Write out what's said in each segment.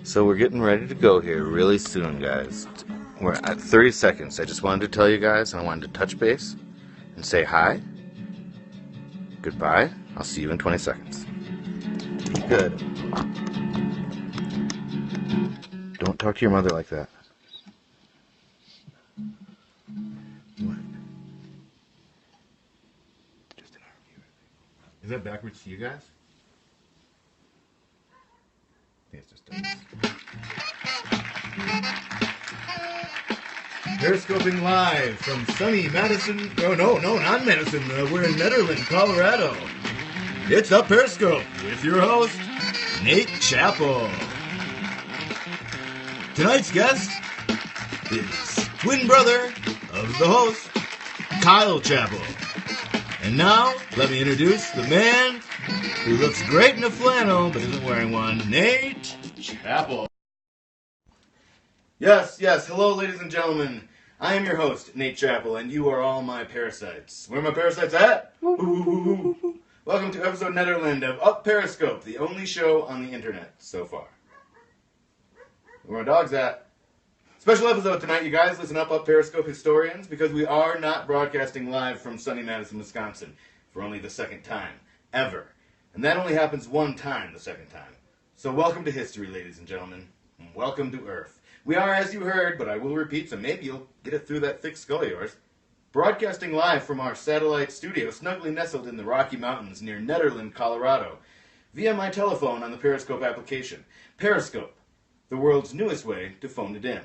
So we're getting ready to go here really soon, guys. We're at 30 seconds. I just wanted to tell you guys, and I wanted to touch base and say hi, goodbye. I'll see you in 20 seconds. Be good. Don't talk to your mother like that. What? Just an argue. Is that backwards to you guys? I think it's just done. Periscoping live from sunny Madison. No, not Madison. We're in Nederland, Colorado. It's Up Periscope with your host, Nate Chappell. Tonight's guest is twin brother of the host, Kyle Chappell. And now, let me introduce the man who looks great in a flannel but isn't wearing one, Nate Chappell. Yes, hello ladies and gentlemen. I am your host, Nate Chappell, and you are all my parasites. Where are my parasites at? Welcome to episode Nederland of Up Periscope, the only show on the internet so far. Where are my dogs at? Special episode tonight, you guys. Listen up Periscope historians, because we are not broadcasting live from sunny Madison, Wisconsin, for only the second time, ever. And that only happens one time the second time. So welcome to history, ladies and gentlemen, and welcome to Earth. We are, as you heard, but I will repeat, so maybe you'll get it through that thick skull of yours, broadcasting live from our satellite studio, snugly nestled in the Rocky Mountains near Nederland, Colorado, via my telephone on the Periscope application. Periscope, the world's newest way to phone it in.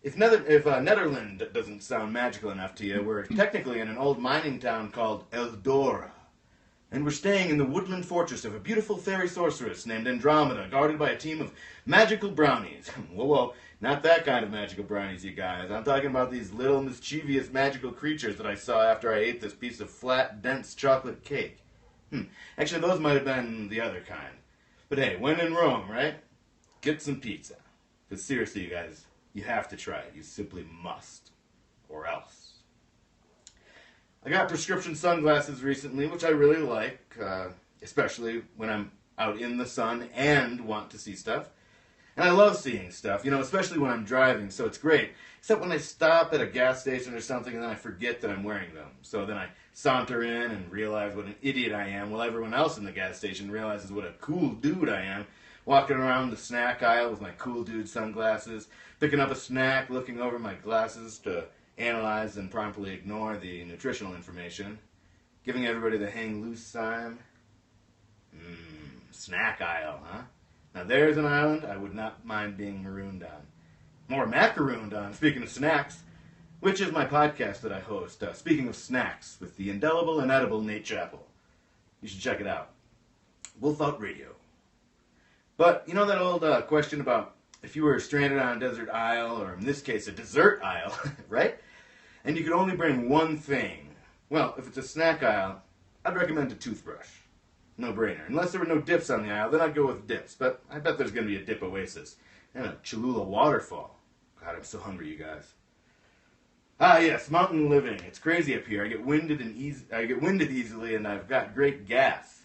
If Nederland doesn't sound magical enough to you, we're technically in an old mining town called Eldora. And we're staying in the woodland fortress of a beautiful fairy sorceress named Andromeda, guarded by a team of magical brownies. Whoa, not that kind of magical brownies, you guys. I'm talking about these little mischievous magical creatures that I saw after I ate this piece of flat, dense chocolate cake. Actually, those might have been the other kind. But hey, when in Rome, right? Get some pizza. But seriously, you guys, you have to try it. You simply must. Or else. I got prescription sunglasses recently, which I really like, especially when I'm out in the sun and want to see stuff. And I love seeing stuff, especially when I'm driving, so it's great. Except when I stop at a gas station or something and then I forget that I'm wearing them. So then I saunter in and realize what an idiot I am, while everyone else in the gas station realizes what a cool dude I am, walking around the snack aisle with my cool dude sunglasses, picking up a snack, looking over my glasses to analyze and promptly ignore the nutritional information, giving everybody the hang loose sign. Snack aisle, huh? Now there's an island I would not mind being marooned on. More macarooned on, speaking of snacks, which is my podcast that I host, Speaking of Snacks, with the indelible and edible Nate Chappell. You should check it out. Wolfout Radio. But you know that old question about if you were stranded on a desert isle, or in this case a dessert aisle, right? And you could only bring one thing. Well, if it's a snack aisle, I'd recommend a toothbrush. No brainer. Unless there were no dips on the aisle, then I'd go with dips. But I bet there's going to be a dip oasis. And a Cholula waterfall. God, I'm so hungry, you guys. Ah, yes, mountain living. It's crazy up here. I get winded easily, and I've got great gas.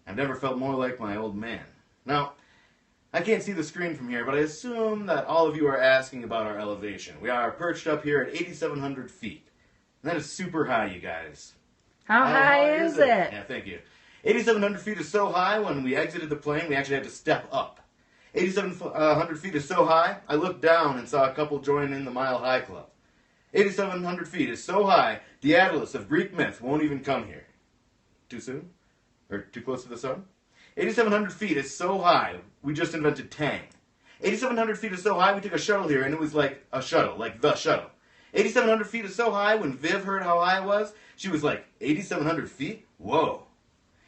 I've never felt more like my old man. Now, I can't see the screen from here, but I assume that all of you are asking about our elevation. We are perched up here at 8,700 feet. And that is super high, you guys. How high is it? Yeah, thank you. 8,700 feet is so high, when we exited the plane, we actually had to step up. 8,700 feet is so high, I looked down and saw a couple join in the Mile High Club. 8,700 feet is so high, the Atlas of Greek myth won't even come here. Too soon? Or too close to the sun? 8,700 feet is so high, we just invented Tang. 8,700 feet is so high, we took a shuttle here, and it was like a shuttle, like the shuttle. 8,700 feet is so high, when Viv heard how high it was, she was like, 8,700 feet? Whoa.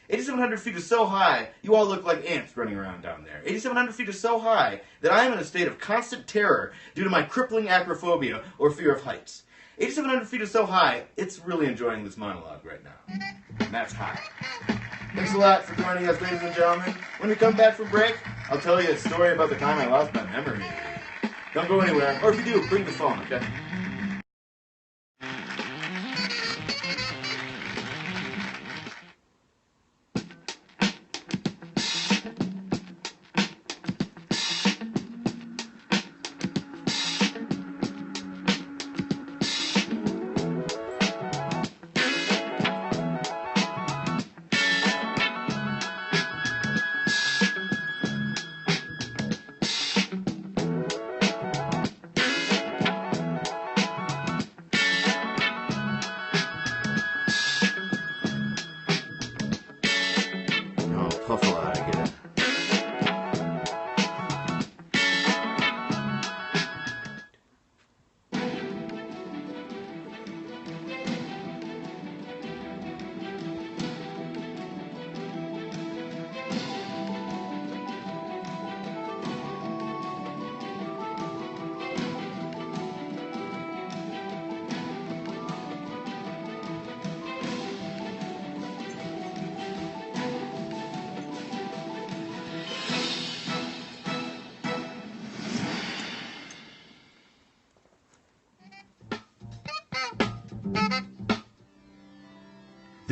8,700 feet is so high, you all look like ants running around down there. 8,700 feet is so high that I am in a state of constant terror due to my crippling acrophobia or fear of heights. 8,700 feet is so high, it's really enjoying this monologue right now. And that's high. Thanks a lot for joining us, ladies and gentlemen. When we come back from break, I'll tell you a story about the time I lost my memory. Don't go anywhere, or if you do, bring the phone, okay?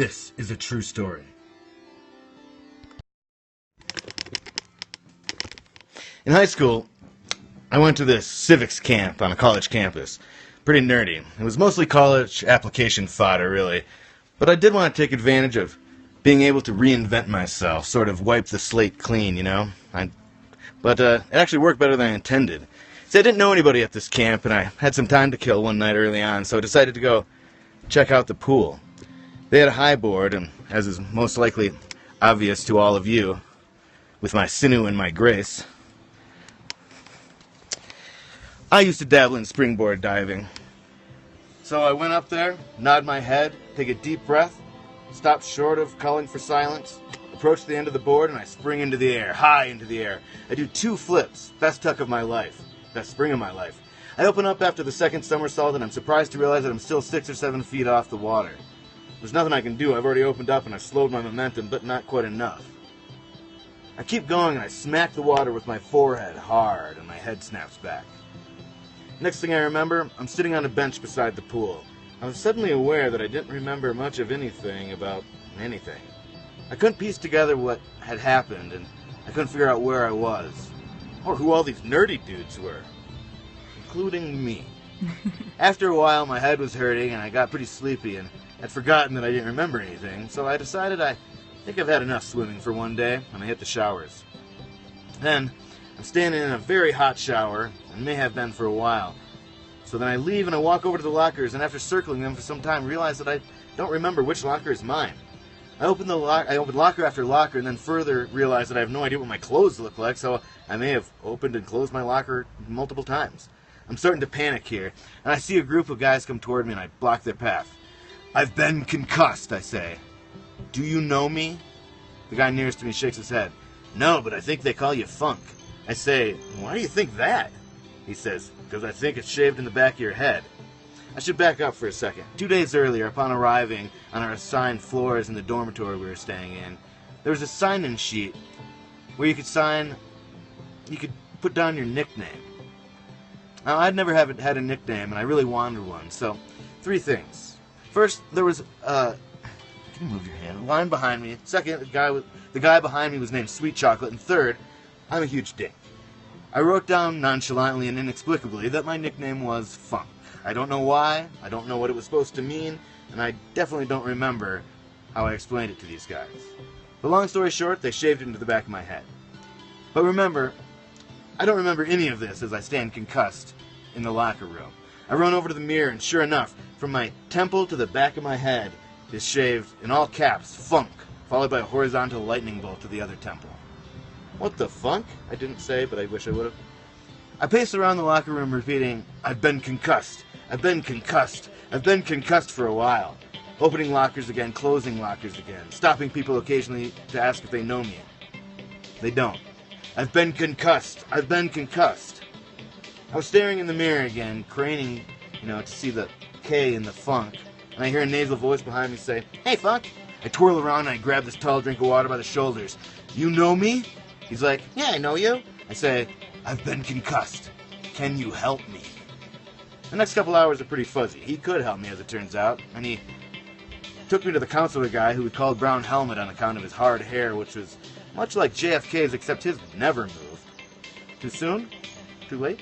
This is a true story. In high school, I went to this civics camp on a college campus. Pretty nerdy. It was mostly college application fodder, really. But I did want to take advantage of being able to reinvent myself, sort of wipe the slate clean, you know? But it actually worked better than I intended. See, I didn't know anybody at this camp, and I had some time to kill one night early on, so I decided to go check out the pool. They had a high board, and as is most likely obvious to all of you, with my sinew and my grace, I used to dabble in springboard diving. So I went up there, nod my head, take a deep breath, stop short of calling for silence, approach the end of the board, and I spring into the air, high into the air. I do 2 flips, best tuck of my life, best spring of my life. I open up after the second somersault, and I'm surprised to realize that I'm still 6 or 7 feet off the water. There's nothing I can do. I've already opened up and I've slowed my momentum, but not quite enough. I keep going and I smack the water with my forehead hard, and my head snaps back. Next thing I remember, I'm sitting on a bench beside the pool. I was suddenly aware that I didn't remember much of anything about anything. I couldn't piece together what had happened, and I couldn't figure out where I was, or who all these nerdy dudes were, including me. After a while, my head was hurting, and I got pretty sleepy, and had forgotten that I didn't remember anything, so I decided I think I've had enough swimming for one day, and I hit the showers. Then, I'm standing in a very hot shower, and may have been for a while. So then I leave and I walk over to the lockers, and after circling them for some time, realize that I don't remember which locker is mine. I open locker after locker, and then further realize that I have no idea what my clothes look like, so I may have opened and closed my locker multiple times. I'm starting to panic here, and I see a group of guys come toward me, and I block their path. "I've been concussed," I say. "Do you know me?" The guy nearest to me shakes his head. "No, but I think they call you Funk." I say, "Why do you think that?" He says, "Because I think it's shaved in the back of your head." I should back up for a second. 2 days earlier, upon arriving on our assigned floors in the dormitory we were staying in, there was a sign-in sheet where you could put down your nickname. Now, I'd never had a nickname, and I really wanted one, so 3 things. First, there was can you move your hand? Line behind me. Second, the guy behind me was named Sweet Chocolate, and third, I'm a huge dick. I wrote down nonchalantly and inexplicably that my nickname was Funk. I don't know why, I don't know what it was supposed to mean, and I definitely don't remember how I explained it to these guys. But long story short, they shaved it into the back of my head. But remember, I don't remember any of this as I stand concussed in the locker room. I run over to the mirror, and sure enough, from my temple to the back of my head is shaved, in all caps, Funk, followed by a horizontal lightning bolt to the other temple. What the funk? I didn't say, but I wish I would have. I paced around the locker room repeating, "I've been concussed. I've been concussed. I've been concussed," for a while. Opening lockers again, closing lockers again, stopping people occasionally to ask if they know me. They don't. "I've been concussed. I've been concussed." I was staring in the mirror again, craning, to see the K in the Funk, and I hear a nasal voice behind me say, "Hey, Funk." I twirl around and I grab this tall drink of water by the shoulders. "You know me?" He's like, "Yeah, I know you." I say, "I've been concussed. Can you help me?" The next couple hours are pretty fuzzy. He could help me, as it turns out, and he took me to the counselor guy who we called Brown Helmet on account of his hard hair, which was much like JFK's, except his never moved. Too soon? Too late?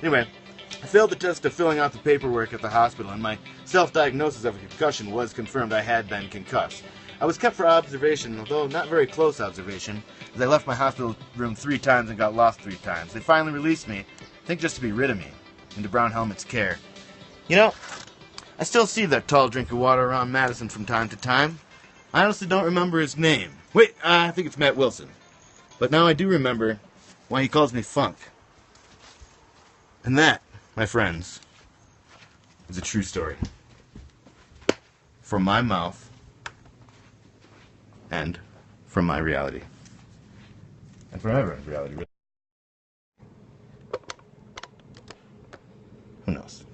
Anyway, I failed the test of filling out the paperwork at the hospital, and my self-diagnosis of a concussion was confirmed. I had been concussed. I was kept for observation, although not very close observation, as I left my hospital room 3 times and got lost 3 times. They finally released me, I think just to be rid of me, into Brown Helmet's care. I still see that tall drink of water around Madison from time to time. I honestly don't remember his name. Wait, I think it's Matt Wilson. But now I do remember why he calls me Funk. And that, my friends, is a true story. From my mouth and from my reality. And from everyone's reality, really. Who knows?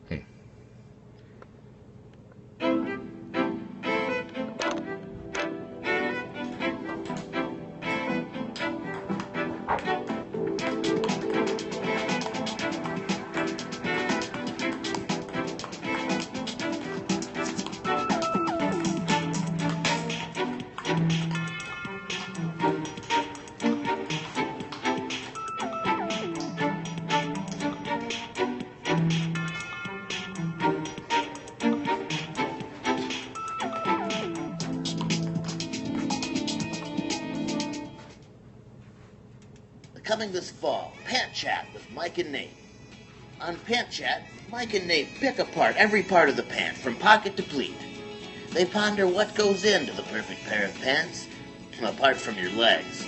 Hey. Coming this fall, Pant Chat with Mike and Nate. On Pant Chat, Mike and Nate pick apart every part of the pant from pocket to pleat. They ponder what goes into the perfect pair of pants, apart from your legs.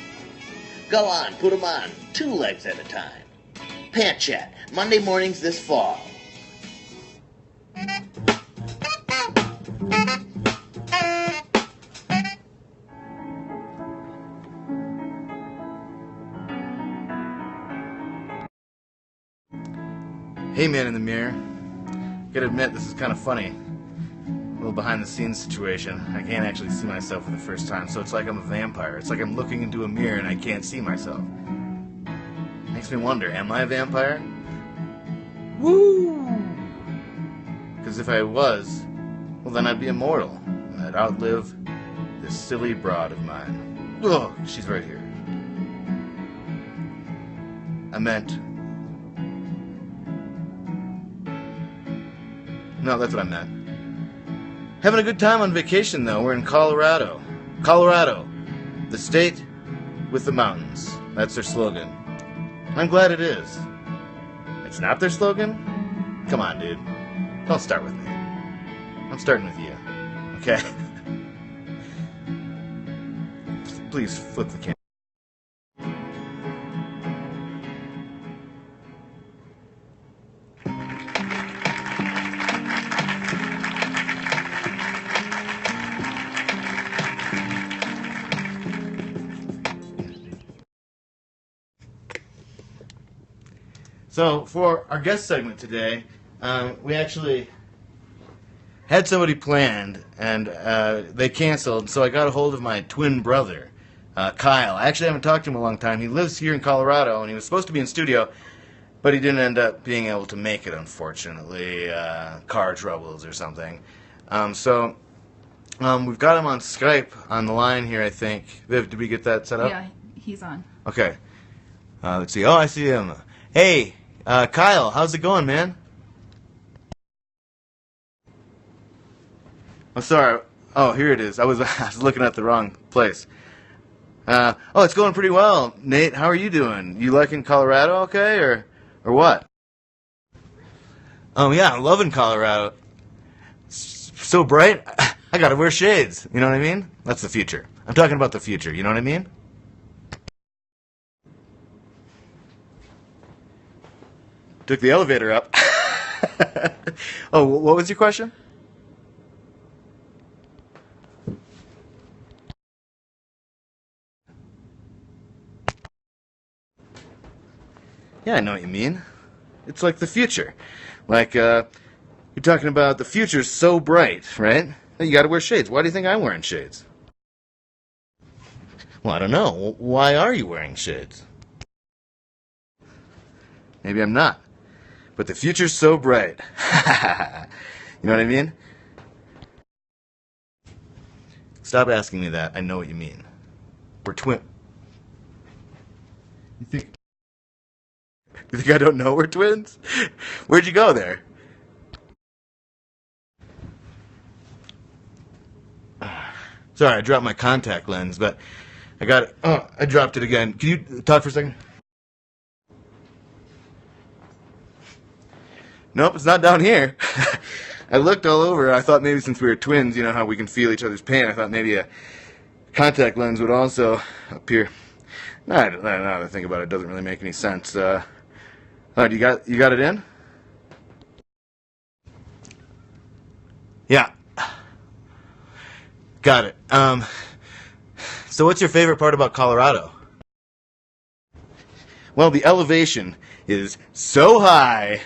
Go on, put 'em on, 2 legs at a time. Pant Chat, Monday mornings this fall. Hey, man in the mirror. Gotta admit, this is kind of funny. A little behind-the-scenes situation. I can't actually see myself for the first time, so it's like I'm a vampire. It's like I'm looking into a mirror and I can't see myself. Makes me wonder, am I a vampire? Woo! Because if I was, well, then I'd be immortal. And I'd outlive this silly broad of mine. Ugh, she's right here. I meant... No, that's what I meant. Having a good time on vacation, though. We're in Colorado. Colorado, the state with the mountains. That's their slogan. And I'm glad it is. It's not their slogan? Come on, dude. Don't start with me. I'm starting with you. Okay? Please flip the camera. So, for our guest segment today, we actually had somebody planned, and they canceled, so I got a hold of my twin brother, Kyle. I actually haven't talked to him in a long time. He lives here in Colorado, and he was supposed to be in studio, but he didn't end up being able to make it, unfortunately. Car troubles or something. So, we've got him on Skype on the line here, I think. Viv, did we get that set up? Yeah, he's on. Okay. Let's see. Oh, I see him. Hey, Kyle, how's it going, man? I'm sorry. Oh, here it is. I was looking at the wrong place. Oh, it's going pretty well. Nate, how are you doing? You liking Colorado okay, or what? Oh, yeah, I'm loving Colorado. It's so bright, I gotta wear shades. You know what I mean? That's the future. I'm talking about the future, you know what I mean? Took the elevator up. Oh, what was your question? Yeah, I know what you mean. It's like the future. Like, you're talking about the future's so bright, right? You gotta wear shades. Why do you think I'm wearing shades? Well, I don't know. Why are you wearing shades? Maybe I'm not. But the future's so bright. You know what I mean? Stop asking me that. I know what you mean. We're twin... You think I don't know we're twins? Where'd you go there? Sorry, I dropped my contact lens, but I got it. Oh, I dropped it again. Can you talk for a second? Nope, it's not down here. I looked all over. I thought maybe since we were twins, you know how we can feel each other's pain, I thought maybe a contact lens would also appear. No, I don't know. Now that I think about it, it doesn't really make any sense. You got it in? Yeah. Got it. So what's your favorite part about Colorado? Well, the elevation is so high.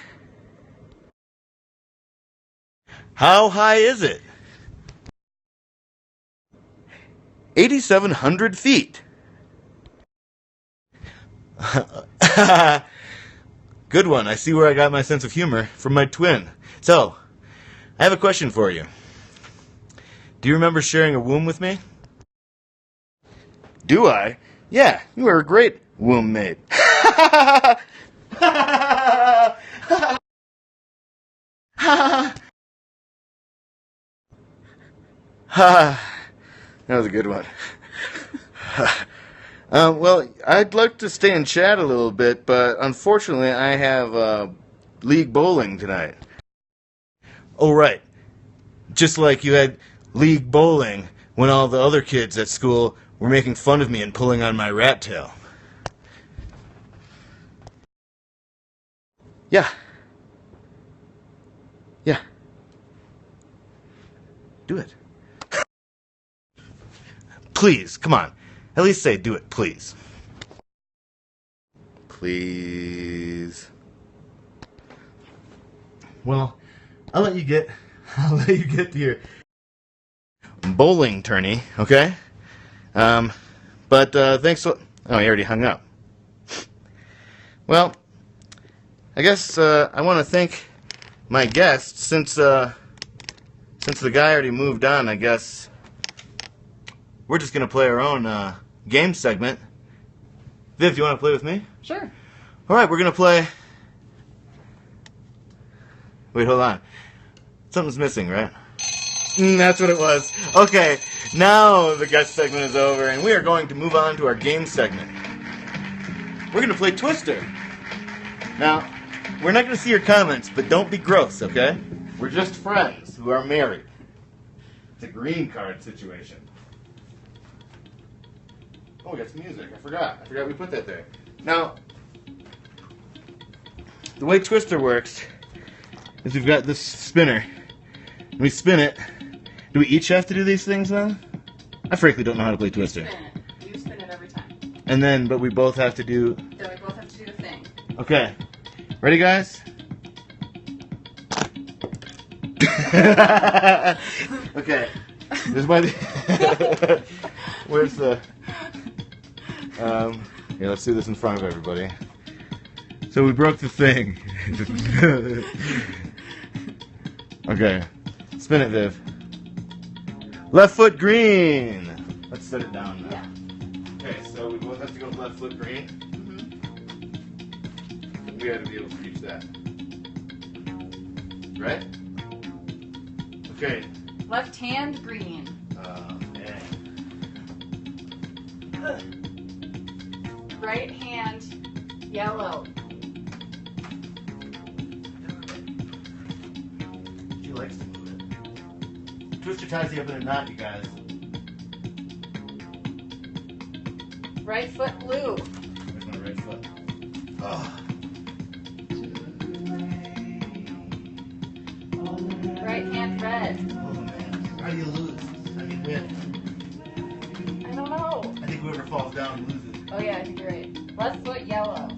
How high is it? 8,700 feet. Good one. I see where I got my sense of humor from my twin. So, I have a question for you. Do you remember sharing a womb with me? Do I? Yeah, you were a great womb mate. That was a good one. Well, I'd like to stay and chat a little bit, but unfortunately I have league bowling tonight. Oh, right. Just like you had league bowling when all the other kids at school were making fun of me and pulling on my rat tail. Yeah. Yeah. Do it. Please, come on. At least say do it, please. Please. Well, I'll let you get to your bowling tourney, okay? But thanks for... Oh, he already hung up. Well, I guess I want to thank my guest. Since the guy already moved on, I guess we're just going to play our own game segment. Viv, do you want to play with me? Sure. All right, we're going to play... Wait, hold on. Something's missing, right? That's what it was. Okay, now the guest segment is over, and we are going to move on to our game segment. We're going to play Twister. Now, we're not going to see your comments, but don't be gross, okay? We're just friends who are married. It's a green card situation. Oh, we got some music. I forgot we put that there. Now, the way Twister works is we've got this spinner. And we spin it. Do we each have to do these things then? I frankly don't know how to play Twister. You spin it. You spin it every time. And then, but we both have to do... Then we both have to do the thing. Okay. Ready, guys? Okay. This might be... Where's the... Here, let's do this in front of everybody. So we broke the thing. Okay. Spin it, Viv. Left foot green. Let's set it down now. Yeah. Okay, so we both have to go left foot green. Mm-hmm. We have to be able to reach that. Right? Okay. Left hand green. Right hand yellow. She likes to move it. Twister ties you up in a knot, you guys. Right foot blue. Where's my right foot? Oh. Right hand red. Oh man. How do you lose? How do you win? I don't know. I think whoever falls down loses. Oh yeah, I think you're right. Left foot yellow.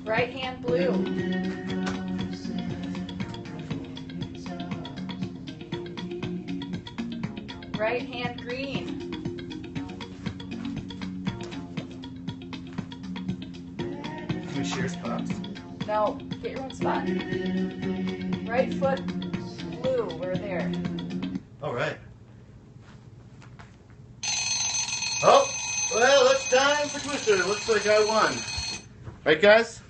Right hand blue. Right hand green. Can we share spots? No, get your own spot. Right foot blue. We're there. All right. Oh, well, it's time for Twister. Looks like I won. Right, guys?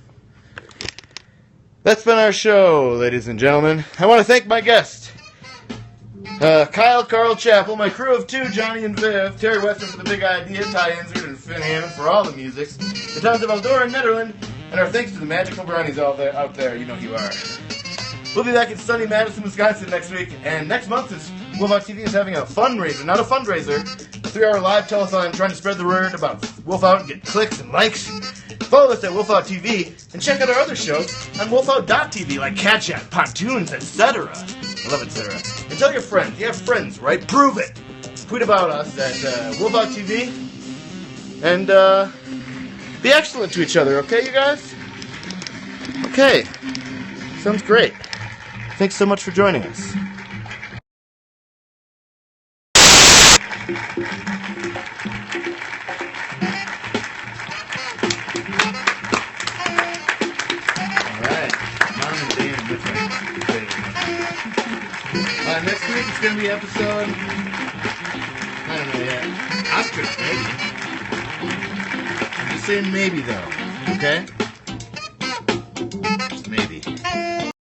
That's been our show, ladies and gentlemen. I want to thank my guest, Kyle Carl Chappell, my crew of two, Johnny and Viv, Terry Weston for the big idea, Ty Insert and Finn Hammond for all the musics, the towns of Eldora and Nederland, and our thanks to the magical brownies out there, you know who you are. We'll be back in sunny Madison, Wisconsin next week, and next month WolfoutTV is having a fundraiser, not a fundraiser, a 3-hour live telethon trying to spread the word about Wolfout and get clicks and likes. Follow us at WolfoutTV and check out our other shows on Wolfout.tv like Cat Chat, Pontoons, etc. I love etc. And tell your friends. You have friends, right? Prove it. Tweet about us at WolfoutTV and be excellent to each other, okay, you guys? Okay. Sounds great. Thanks so much for joining us. Next week it's going to be episode... I don't know yet. Oscar, maybe. I'm just saying maybe, though. Okay?